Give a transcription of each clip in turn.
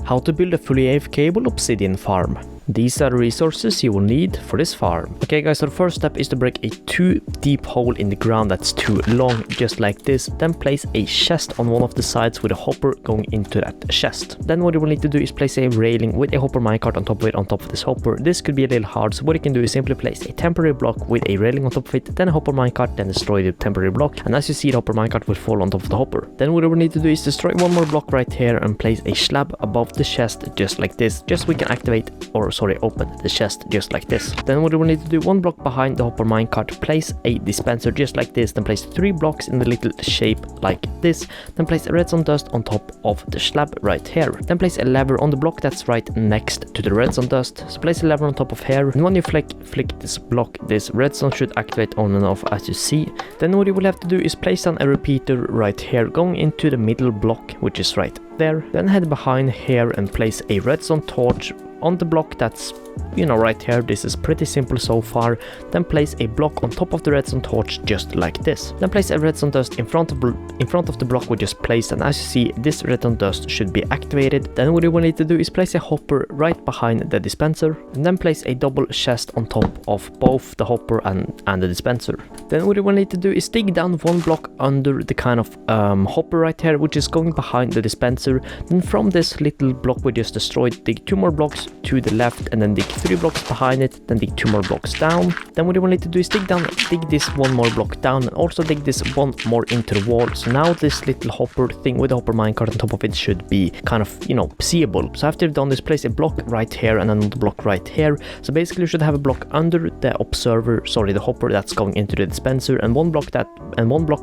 How to build a fully AFKable obsidian farm. These are the resources you will need for this farm. Okay guys, so the first step is to break a 2 deep hole in the ground that's too long, just like this. Then place a chest on one of the sides with a hopper going into that chest. Then what you will need to do is place a railing with a hopper minecart on top of it, on top of this hopper. This could be a little hard, so what you can do is simply place a temporary block with a railing on top of it, then a hopper minecart, then destroy the temporary block. And as you see, the hopper minecart will fall on top of the hopper. Then what you will need to do is destroy one more block right here and place a slab above the chest, just like this. Just so we can activate, or open the chest just like this. Then what you will need to do, one block behind the hopper minecart, place a dispenser just like this, then place 3 blocks in the little shape like this, then place a redstone dust on top of the slab right here. Then place a lever on the block that's right next to the redstone dust. So place a lever on top of here, and when you flick this block, this redstone should activate on and off as you see. Then what you will have to do is place down a repeater right here going into the middle block, which is right there. Then head behind here and place a redstone torch on the block that's, you know, right here. This is pretty simple so far. Then place a block on top of the redstone torch just like this. Then place a redstone dust in front of the block we just placed, and as you see, this redstone dust should be activated. Then what you will need to do is place a hopper right behind the dispenser, and then place a double chest on top of both the hopper and the dispenser. Then what you will need to do is dig down 1 block under the kind of hopper right here, which is going behind the dispenser. Then from this little block we just destroyed, dig 2 more blocks to the left, and then dig 3 blocks behind it, then dig 2 more blocks down. Then what you will need to do is dig this 1 more block down, and also dig this 1 more into the wall. So now this little hopper thing with the hopper minecart on top of it should be kind of, you know, seeable. So after you've done this, place a block right here and another block right here. So basically you should have a block under the the hopper that's going into the dispenser, and one block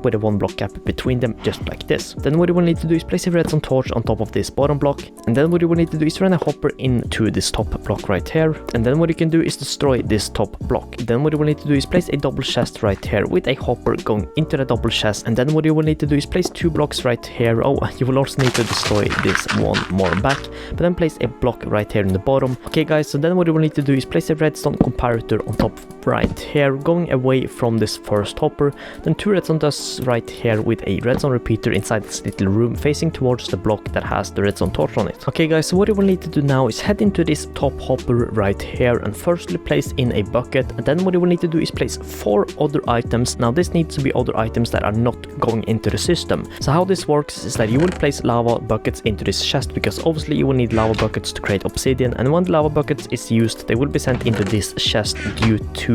with a 1 block gap between them, just like this. Then what you will need to do is place a redstone torch on top of this bottom block, and then what you will need to do is run a hopper into this top block right here, and then what you can do is destroy this top block. Then what you will need to do is place a double chest right here with a hopper going into the double chest, and then what you will need to do is place 2 blocks right here. Oh, you will also need to destroy this 1 more back, but then place a block right here in the bottom. Okay guys, so then what you will need to do is place a redstone comparator on top right here going away from this first hopper, then 2 redstone dusts right here with a redstone repeater inside this little room facing towards the block that has the redstone torch on it. Okay guys, so what you will need to do now is head into this top hopper right here and firstly place in a bucket, and then what you will need to do is place 4 other items. Now this needs to be other items that are not going into the system. So how this works is that you will place lava buckets into this chest, because obviously you will need lava buckets to create obsidian, and when the lava buckets is used, they will be sent into this chest due to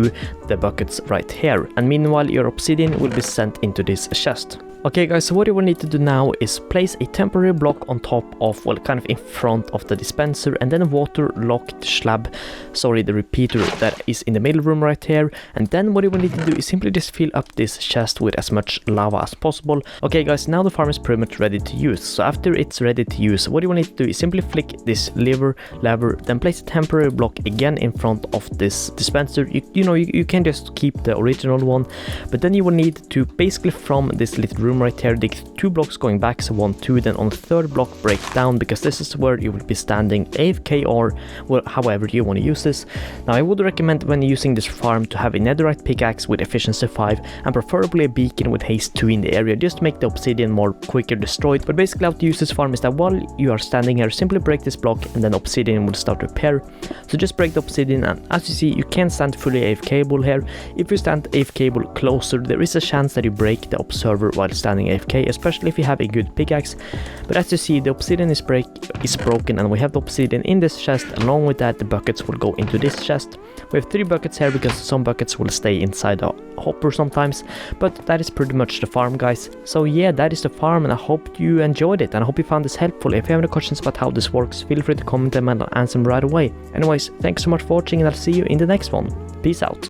the buckets right here, and meanwhile your obsidian will be sent into this chest. Okay guys, so what you will need to do now is place a temporary block on top of, well, kind of in front of the dispenser, and then a water locked slab, the repeater that is in the middle room right here. And then what you will need to do is simply just fill up this chest with as much lava as possible. Okay guys, now the farm is pretty much ready to use. So after it's ready to use, what you will need to do is simply flick this lever, then place a temporary block again in front of this dispenser. You can just keep the original one, but then you will need to basically from this little room right here dig 2 blocks going back, so 1, 2, then on the 3rd block break down, because this is where you will be standing AFK, or well, however you want to use this. Now I would recommend when using this farm to have a netherite pickaxe with efficiency 5 and preferably a beacon with haste 2 in the area, just to make the obsidian more quicker destroyed. But basically how to use this farm is that while you are standing here, simply break this block and then obsidian will start to appear. So just break the obsidian, and as you see, you can stand fully AFKable here. If you stand AFKable closer, there is a chance that you break the observer while standing AFK, especially if you have a good pickaxe. But as you see, the obsidian is broken, and we have the obsidian in this chest. Along with that, the buckets will go into this chest. We have 3 buckets here because some buckets will stay inside the hopper sometimes, but that is pretty much the farm guys. So yeah, that is the farm, and I hope you enjoyed it, and I hope you found this helpful. If you have any questions about how this works, feel free to comment them and I'll answer them right away. Anyways, thanks so much for watching, and I'll see you in the next one. Peace out.